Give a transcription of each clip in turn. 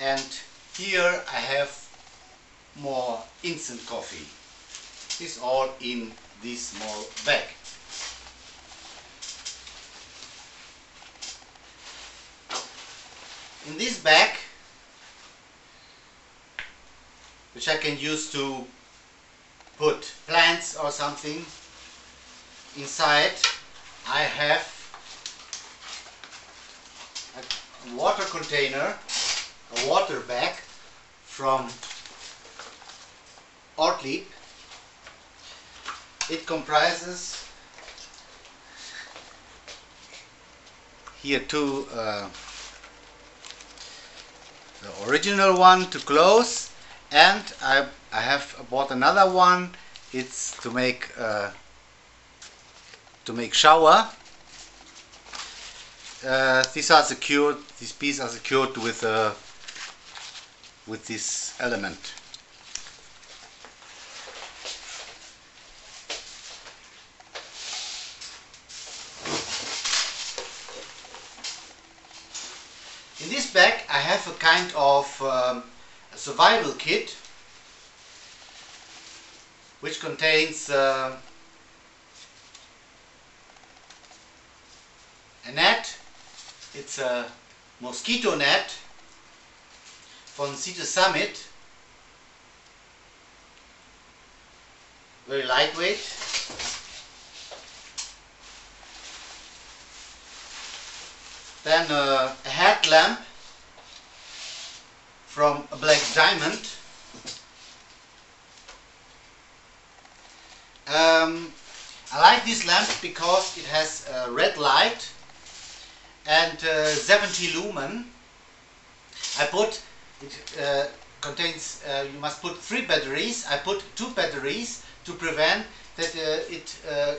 and here I have more instant coffee. This all in this small bag. In this bag, which I can use to put plants or something inside, I have a water container, a water bag from Ultralight. It comprises here two, the original one to close, and I have bought another one. It's to make shower. These are secured. These pieces are secured with this element. In this bag I have a kind of a survival kit, which contains a net. It's a mosquito net from Cedar Summit, very lightweight. Then a headlamp from a Black Diamond. I like this lamp because it has a red light and 70 lumen. It contains, you must put 3 batteries. I put 2 batteries to prevent that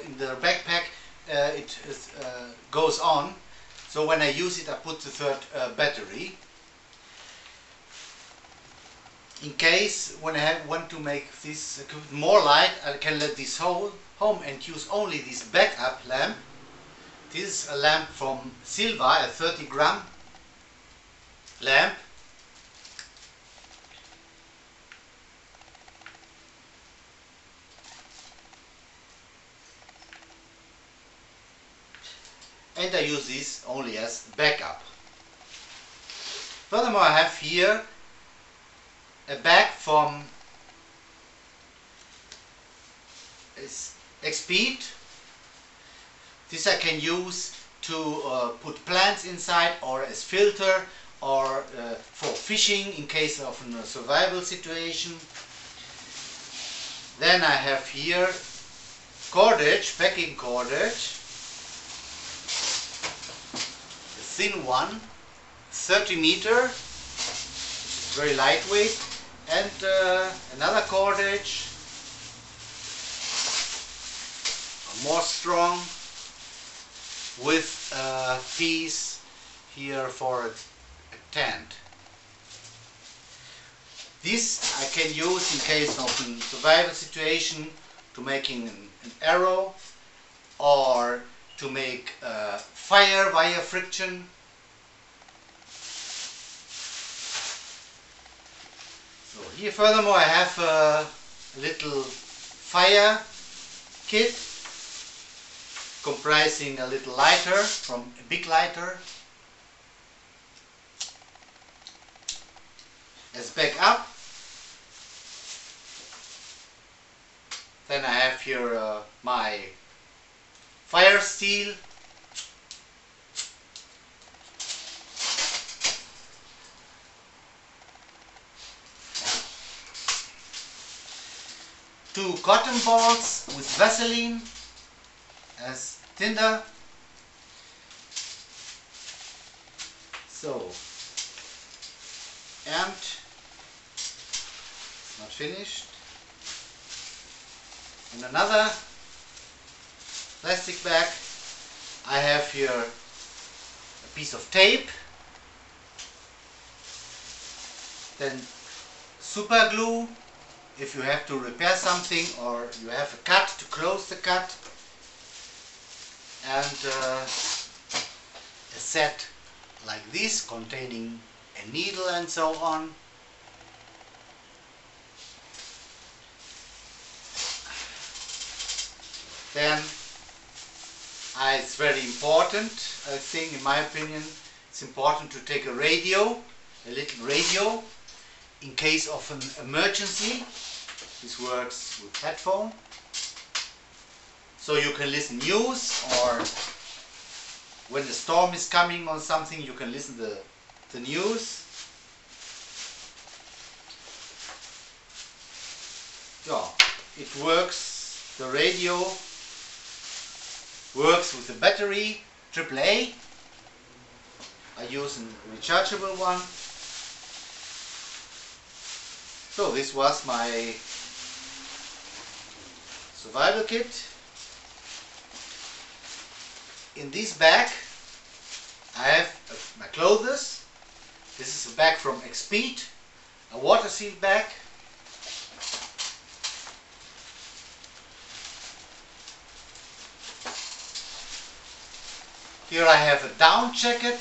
in the backpack it goes on. So when I use it, I put the 3rd battery. In case when I want to make this more light, I can let this home and use only this backup lamp. This is a lamp from Silva, a 30-gram lamp. And I use this only as backup. Furthermore, I have here a bag from X-Speed. This I can use to put plants inside, or as filter, or for fishing in case of a survival situation. Then I have here cordage, packing cordage, a thin one, 30 meter, which is very lightweight, and another cordage, more strong, with a piece here for a tent. This I can use in case of a survival situation to making an arrow, or to make fire via friction. So here furthermore I have a little fire kit comprising a little lighter from a big lighter as backup. Then I have here my fire steel, two cotton balls with Vaseline as tinder. So, and it's not finished. In another plastic bag I have here a piece of tape, then super glue if you have to repair something or you have a cut to close the cut, and a set like this containing a needle and so on. Then it's very important, I think, in my opinion, it's important to take a radio, a little radio, in case of an emergency. This works with headphone. So you can listen news, or when the storm is coming or something, you can listen to the news. Yeah, it works, the radio works with the battery, AAA. I use a rechargeable one. So this was my survival kit. In this bag I have my clothes. This is a bag from Expeed, a water sealed bag. Here I have a down jacket,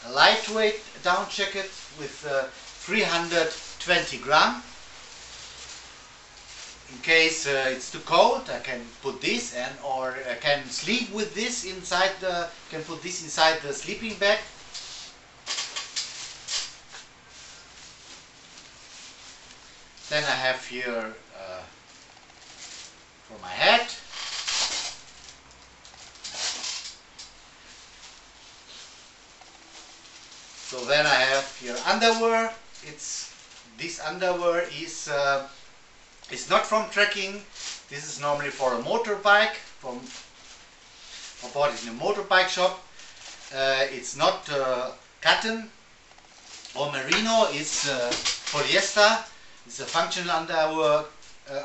a lightweight down jacket with 320 gram. In case it's too cold, I can put this in, or I can sleep with this inside the. Can put this inside the sleeping bag. Then I have here for my hat. So then I have here underwear. This underwear is. It's not from trekking. This is normally for a motorbike. I bought it in a motorbike shop. It's not cotton or merino. It's polyester. It's a functional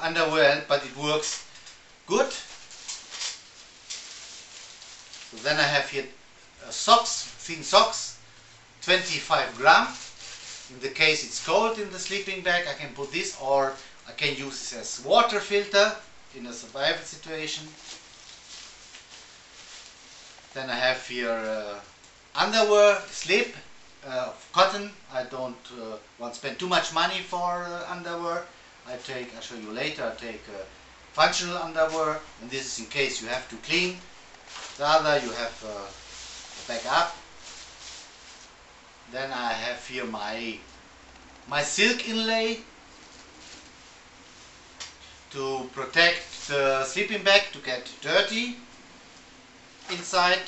underwear, but it works good. So then I have here socks, thin socks, 25 gram. In the case it's cold in the sleeping bag, I can put this, or I can use this as water filter in a survival situation. Then I have here underwear, slip, cotton. I don't want to spend too much money for underwear. I'll show you later, I take functional underwear, and this is in case you have to clean. The other you have back up. Then I have here my silk inlay to protect the sleeping bag to get dirty inside,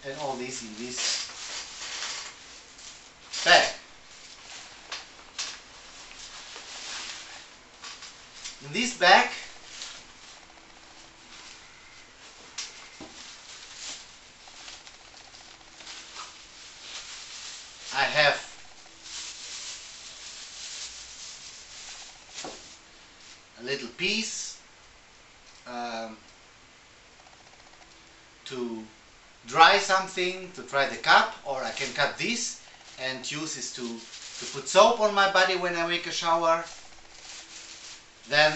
and all this in this bag. In this bag I have a little piece to dry something, to dry the cup, or I can cut this and use this to put soap on my body when I make a shower. Then